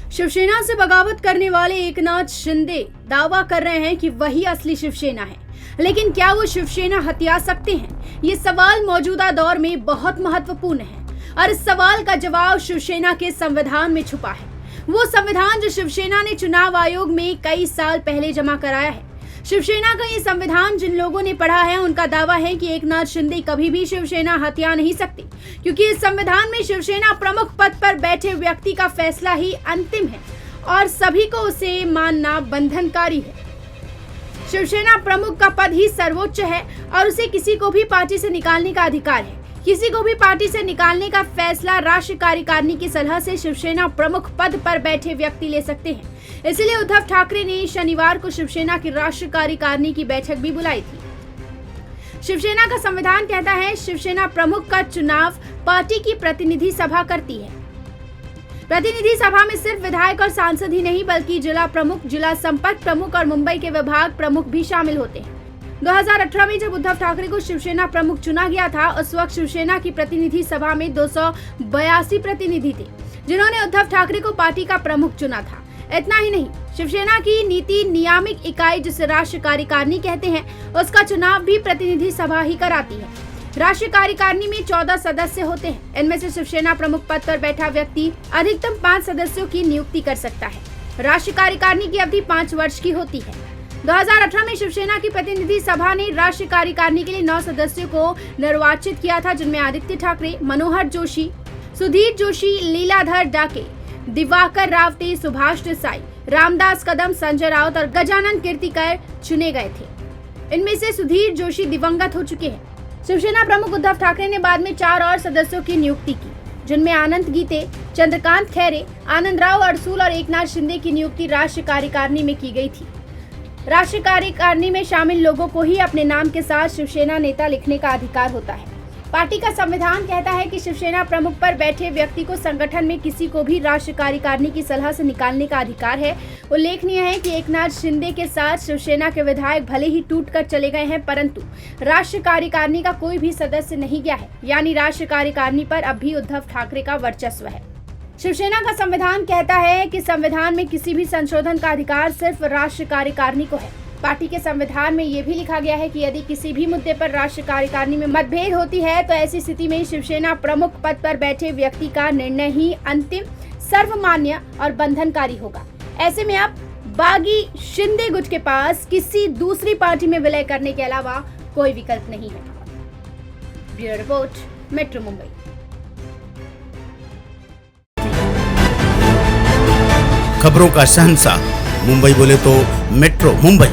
शिवसेना से बगावत करने वाले एकनाथ शिंदे दावा कर रहे हैं कि वही असली शिवसेना है, लेकिन क्या वो शिवसेना हथिया सकते हैं? ये सवाल मौजूदा दौर में बहुत महत्वपूर्ण है और इस सवाल का जवाब शिवसेना के संविधान में छुपा है। वो संविधान जो शिवसेना ने चुनाव आयोग में कई साल पहले जमा कराया है। शिवसेना का ये संविधान जिन लोगों ने पढ़ा है उनका दावा है कि एकनाथ शिंदे कभी भी शिवसेना हथिया नहीं सकते, क्योंकि इस संविधान में शिवसेना प्रमुख पद पर बैठे व्यक्ति का फैसला ही अंतिम है और सभी को उसे मानना बंधनकारी है। शिवसेना प्रमुख का पद ही सर्वोच्च है और उसे किसी को भी पार्टी से निकालने का अधिकार है। किसी को भी पार्टी से निकालने का फैसला राष्ट्रीय कार्यकारिणी की सलाह से शिवसेना प्रमुख पद पर बैठे व्यक्ति ले सकते हैं। इसलिए उद्धव ठाकरे ने शनिवार को शिवसेना की राष्ट्रीय कार्यकारिणी की बैठक भी बुलाई थी। शिवसेना का संविधान कहता है शिवसेना प्रमुख का चुनाव पार्टी की प्रतिनिधि सभा करती है। प्रतिनिधि सभा में सिर्फ विधायक और सांसद ही नहीं बल्कि जिला प्रमुख, जिला संपर्क प्रमुख और मुंबई के विभाग प्रमुख भी शामिल होते हैं। 2018 में जब उद्धव ठाकरे को शिवसेना प्रमुख चुना गया था, उस वक्त शिवसेना की प्रतिनिधि सभा में 282 प्रतिनिधि थे जिन्होंने उद्धव ठाकरे को पार्टी का प्रमुख चुना था। इतना ही नहीं, शिवसेना की नीति नियामक इकाई जिसे राष्ट्रीय कार्यकारिणी कहते हैं, उसका चुनाव भी प्रतिनिधि सभा ही कराती है। राष्ट्रीय कार्यकारिणी में 14 सदस्य होते हैं। इनमें से शिवसेना प्रमुख पद पर बैठा व्यक्ति अधिकतम 5 सदस्यों की नियुक्ति कर सकता है। राष्ट्रीय कार्यकारिणी की अवधि 5 वर्ष की होती है। 2018 में शिवसेना की प्रतिनिधि सभा ने राष्ट्रीय कार्यकारिणी के लिए 9 सदस्यों को निर्वाचित किया था, जिनमें आदित्य ठाकरे, मनोहर जोशी, सुधीर जोशी, लीलाधर डाके, दिवाकर रावते, सुभाष देसाई, रामदास कदम, संजय राउत और गजानन कीर्तिकर चुने गए थे। इनमें से सुधीर जोशी दिवंगत हो चुके हैं। शिवसेना प्रमुख उद्धव ठाकरे ने बाद में 4 और सदस्यों की नियुक्ति की, जिनमें आनंद गीते, चंद्रकांत खैरे, आनंद राव अड़सूल और एकनाथ शिंदे की नियुक्ति राष्ट्रीय कार्यकारिणी में की गई थी। राष्ट्रीय कार्यकारिणी में शामिल लोगों को ही अपने नाम के साथ शिवसेना नेता लिखने का अधिकार होता है। पार्टी का संविधान कहता है कि शिवसेना प्रमुख पर बैठे व्यक्ति को संगठन में किसी को भी राष्ट्रीय कार्यकारिणी की सलाह से निकालने का अधिकार है। उल्लेखनीय है कि एकनाथ शिंदे के साथ शिवसेना के विधायक भले ही टूटकर चले गए हैं, परंतु राष्ट्रीय कार्यकारिणी का कोई भी सदस्य नहीं गया है, यानी राष्ट्रीय कार्यकारिणी पर अब भी उद्धव ठाकरे का वर्चस्व है। शिवसेना का संविधान कहता है कि संविधान में किसी भी संशोधन का अधिकार सिर्फ राष्ट्रीय कार्यकारिणी को है। पार्टी के संविधान में ये भी लिखा गया है कि यदि किसी भी मुद्दे पर राष्ट्रीय कार्यकारिणी में मतभेद होती है तो ऐसी स्थिति में शिवसेना प्रमुख पद पर बैठे व्यक्ति का निर्णय ही अंतिम, सर्वमान्य और बंधनकारी होगा। ऐसे में अब बागी शिंदे गुट के पास किसी दूसरी पार्टी में विलय करने के अलावा कोई विकल्प नहीं है। Bureau report, metro Mumbai. खबरों का शहंशाह, मुंबई बोले तो मेट्रो मुंबई।